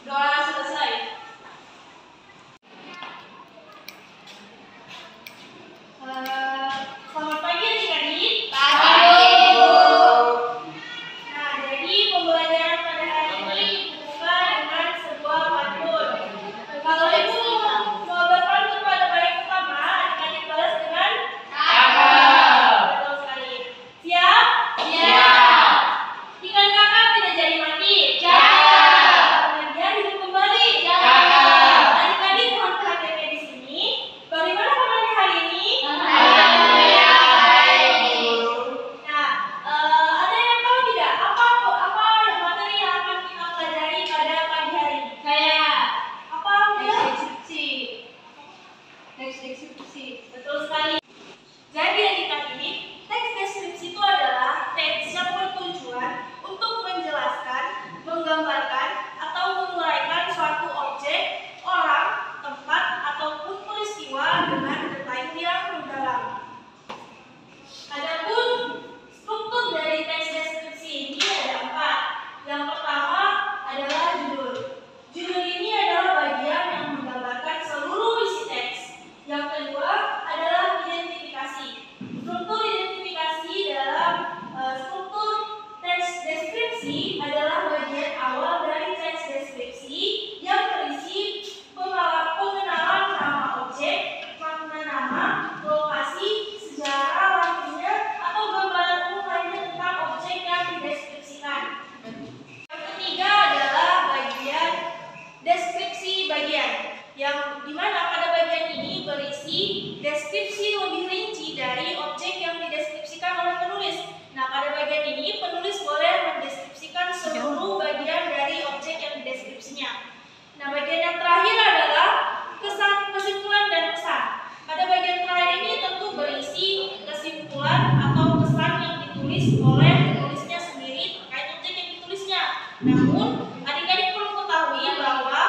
Doa selesai. Selamat pagi adik-adik. Pagi, Bu. Nah, jadi pembelajaran pada hari ini dibuka dengan sebuah pantun. Kalau Ibu mau berpantun pada baris pertama, adik-adik balas dengan Cakep. betul sekali. Siap? Siap. Ikan kakap tidak jadi mati. Cakep. Dan dia hidup kembali. Cakep. Adik-adik mohon perhatiannya di sini. Bagaimana kabarnya hari ini? Alhamdulillah baik. Nah, ada yang tahu tidak apa materi yang akan kita pelajari pada pagi hari ini? Kayak Apa ya? teks deskripsi. Betul sekali. Jadi adik-adik, teks deskripsi itu adalah teks yang bertujuan untuk menjelaskan, menggambarkan, atau menguraikan suatu objek, orang, tempat, ataupun peristiwa dengan detail yang mendalam. Adapun struktur dari teks deskripsi ini ada 4. Yang pertama adalah judul. Judul ini adalah bagian yang menggambarkan seluruh isi teks. Yang kedua adalah identifikasi. Struktur identifikasi dalam struktur teks deskripsi adalah bagian awal dari teks deskripsi yang berisi pengenalan nama objek, makna nama, lokasi, sejarah lainnya, atau gambaran umum lainnya tentang objek yang dideskripsikan. Yang ketiga adalah bagian deskripsi bagian, yang dimana pada bagian ini berisi deskripsi lebih rinci dari objek yang dideskripsikan oleh penulis. Nah, pada bagian ini penulis boleh mendeskripsikan seluruh bagian dari objek yang dideskripsinya. Nah, bagian yang terakhir adalah kesimpulan dan pesan. Pada bagian terakhir ini tentu berisi kesimpulan atau pesan yang ditulis oleh penulisnya sendiri terkait objek yang ditulisnya. Namun, adik-adik perlu ketahui bahwa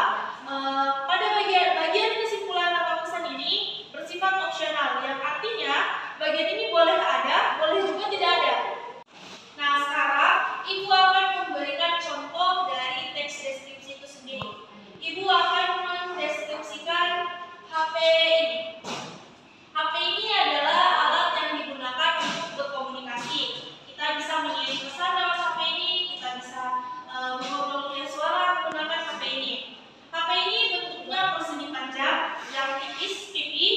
pada bagian kesimpulan atau pesan ini bersifat opsional, yang artinya bagian ini boleh ada, boleh juga tidak ada. Nah, sekarang Ibu akan memberikan contoh dari teks deskripsi itu sendiri. Ibu akan mendeskripsikan HP ini. HP ini adalah alat yang digunakan untuk berkomunikasi. Kita bisa mengirim pesan lewat HP ini, kita bisa mengobrol via suara menggunakan HP ini. HP ini bentuknya persegi panjang yang tipis pipi,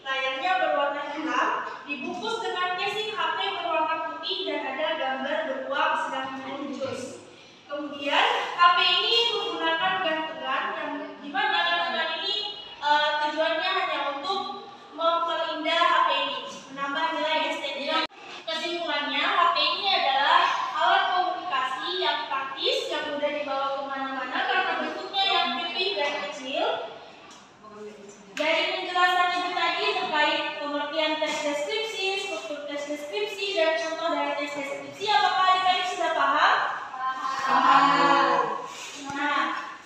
layarnya berwarna hitam, dibungkus dengan casing HP berwarna putih dan ada gambar beruang sedang minum jus. Kemudian HP ini menggunakan gantungan yang dimana gantungan ini tujuannya hanya untuk memperindah HP ini, menambah nilai estetika. Kesimpulannya, HP ini adalah alat komunikasi yang praktis, yang mudah dibawa kemana-mana karena bentuknya yang pipih dan kecil. Dari penjelasan Ibu tadi terkait pengertian teks deskripsi, struktur teks deskripsi, dan contoh dari teks deskripsi, apakah adik-adik sudah paham? Paham. Nah,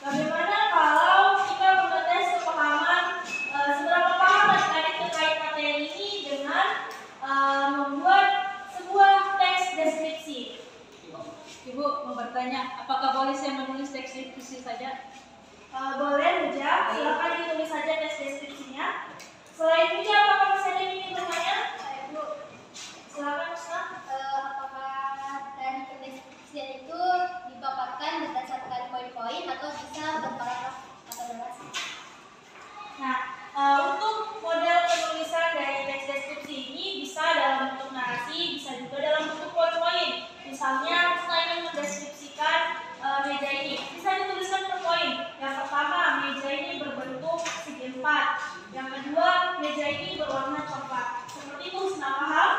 bagaimana kalau kita mengetes kepahaman, seberapa paham adik-adik terkait materi ini dengan membuat sebuah teks deskripsi? Ibu mau bertanya, apakah boleh saya menulis teks deskripsi saja? Boleh, Muja. Silakan ditulis saja teks deskripsinya. Selain Muja, apakah masih ada yang ingin bertanya? Bu, Silakan, Ustaz. apakah dari pendeskripsian itu dipaparkan berdasarkan poin-poin atau bisa berparagraf atau narasi? Nah, untuk model penulisan dari teks deskripsi ini bisa dalam bentuk narasi, bisa juga dalam bentuk poin-poin. Misalnya, saya ingin mendeskripsikan meja ini, bisa dituliskan per poin. Yang pertama, meja ini berbentuk segi 4. Yang kedua, meja ini berwarna coklat. Seperti itu, sudah paham?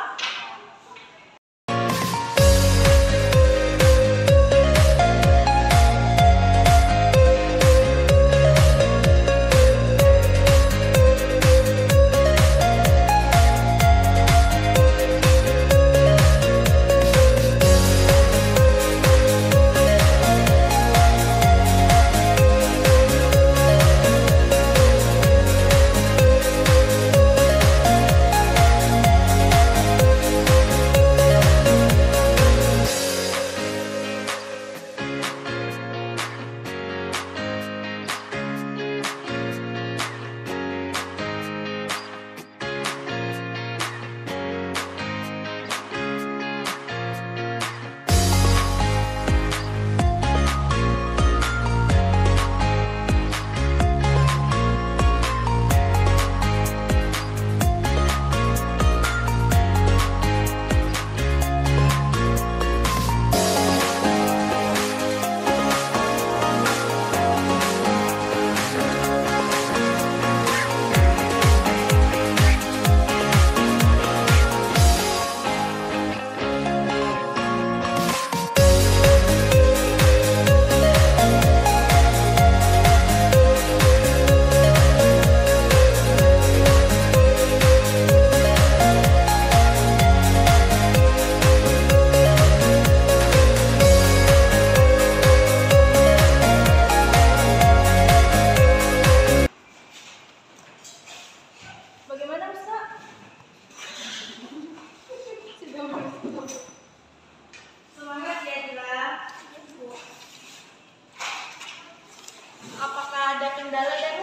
Apakah ada kendala dan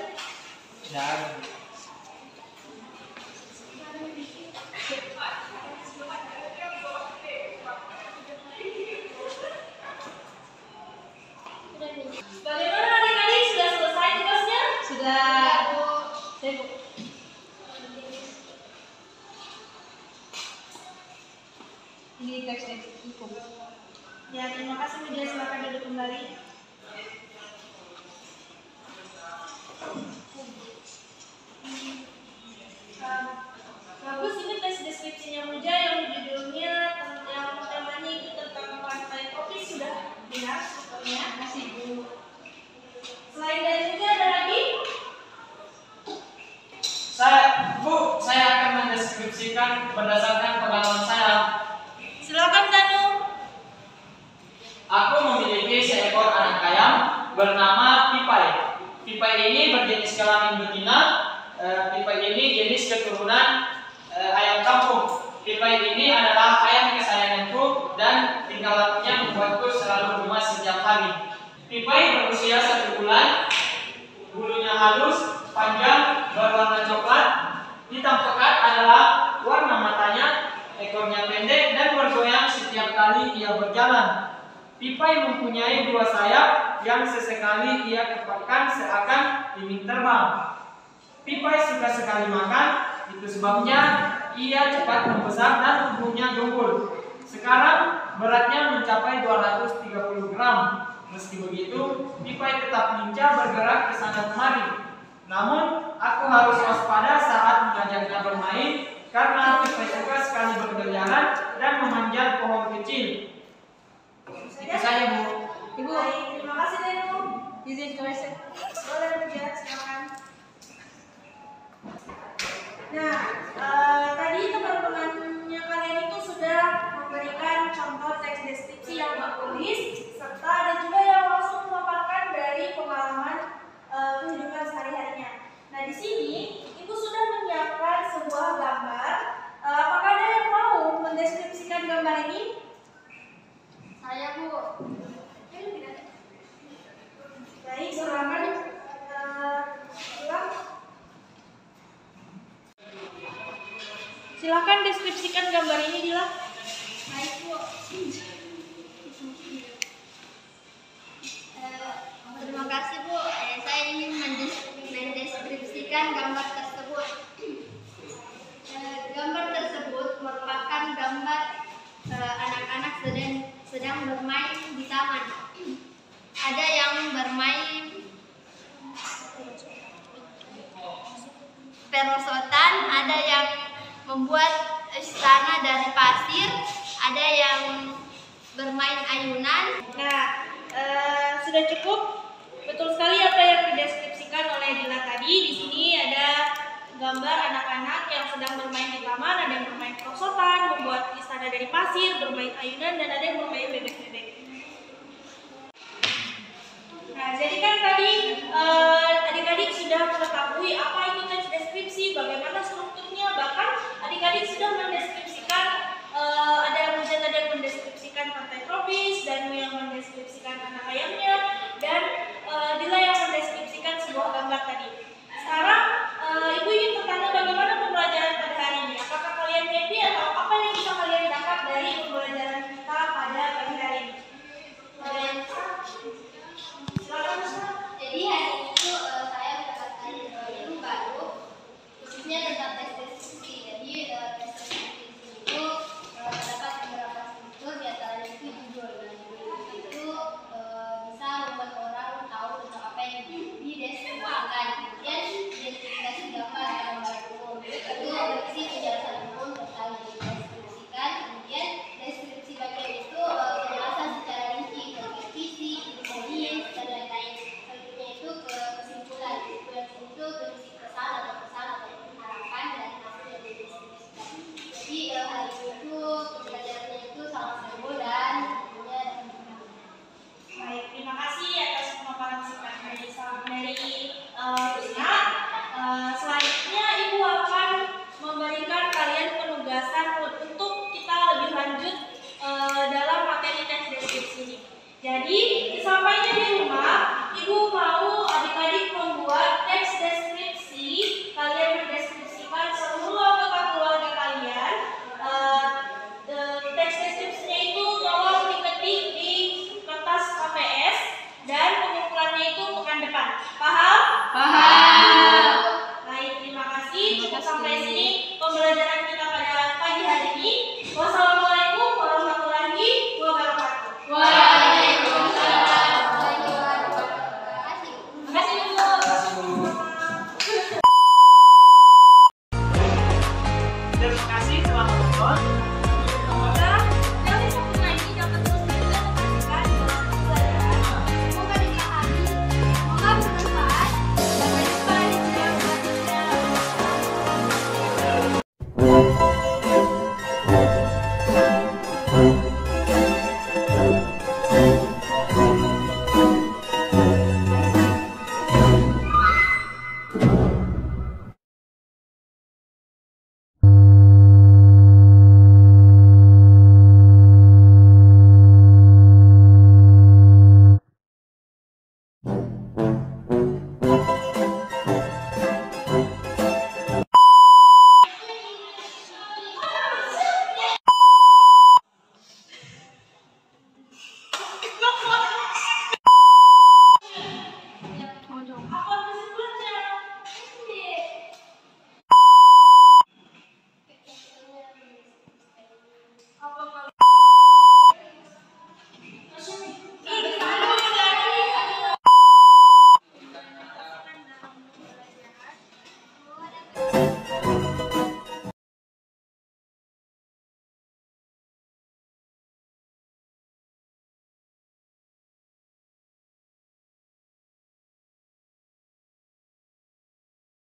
Tidak ada. bagaimana adik-adik, sudah selesai tugasnya? Sudah. Saya, Bu. Ini teks hukum. Ya, terima kasih Widya, silakan duduk kembali. Bagus, ini tes deskripsinya Muja yang judulnya yang temanya itu tentang pantai tropis, sudah benar sebetulnya. Kasih Bu. Selain dari Muja ada lagi? Saya akan mendeskripsikan berdasarkan pengalaman saya. Silakan Tanu. Aku memiliki seekor anak ayam bernama Pipai. Pipai ini berjenis kelamin betina. Pipai ini jenis keturunan ayam kampung. Pipai ini adalah ayam kesayanganku dan tingkah lakunya membuatku selalu gemas setiap hari. Pipai berusia 1 bulan, bulunya halus, panjang, berwarna coklat. Hitam pekat adalah warna matanya, ekornya pendek dan bergoyang setiap kali ia berjalan. Pipai mempunyai 2 sayap yang sesekali ia kepakkan seakan ingin terbang. Pipai suka sekali makan, itu sebabnya ia cepat membesar dan tubuhnya gembul. Sekarang beratnya mencapai 230 gram. Meski begitu, Pipai tetap lincah bergerak ke sana kemari. Namun, aku harus waspada saat mengajaknya bermain karena Pipai suka sekali berkeliaran dan memanjat pohon kecil. Itu saja, Bu. Ibu, Baik, terima kasih Tanu. izin ke WC. Boleh Muja, silakan. Nah, tadi teman-temannya kalian itu sudah memberikan contoh teks deskripsi yang tertulis, serta ada juga yang langsung memaparkan dari pengalaman kehidupan sehari-harinya. Nah, di sini Ibu sudah menyiapkan sebuah gambar. Apakah ada yang mau mendeskripsikan gambar ini? Saya, Bu. Baik, silakan. Silakan deskripsikan gambar ini, Dila. Baik, Bu. Terima kasih, Bu. Saya ingin mendeskripsikan gambar tersebut. Gambar tersebut merupakan gambar anak-anak sedang bermain di taman. Ada yang bermain perosotan, ada yang membuat istana dari pasir, ada yang bermain ayunan. Nah, sudah cukup. Betul sekali apa yang dideskripsikan oleh Dila tadi. Di sini ada gambar anak-anak yang sedang bermain di taman, ada yang bermain perosotan, membuat istana dari pasir, bermain ayunan, dan ada yang bermain bebek-bebek. Nah, jadi kan tadi adik-adik sudah mengetahui apa itu teks deskripsi, bagaimana strukturnya, bahkan adik-adik sudah mendeskripsikan, ada yang mendeskripsikan pantai tropis, dan yang mendeskripsikan anak ayamnya, dan Dila yang mendeskripsikan sebuah gambar tadi. Sekarang Ibu ingin bertanya bagaimana pembelajaran pada hari ini. Apakah kalian happy atau apa yang bisa kalian dapat dari pembelajaran kita pada pagi hari ini? Silakan. Jadi hari itu saya mendapatkan ilmu baru, khususnya tentang tes deskripsi. Jadi tes deskripsi itu terdapat beberapa struktur, di antaranya itu judul. Nah, judul itu bisa ketemuannya itu pekan depan. Paham? Paham. Baik, terima kasih. Cukup sampai sini pembelajaran kita pada pagi hari ini. Wassalamualaikum warahmatullahi wabarakatuh. Waalaikumsalam. Makasih Bu. Terima kasih telah menonton. Semoga dari sempurna ini dapat terus diimplementasikan dalam pembelajaran. Semoga dipahami, semoga bermanfaat. Sampai jumpa di video selanjutnya.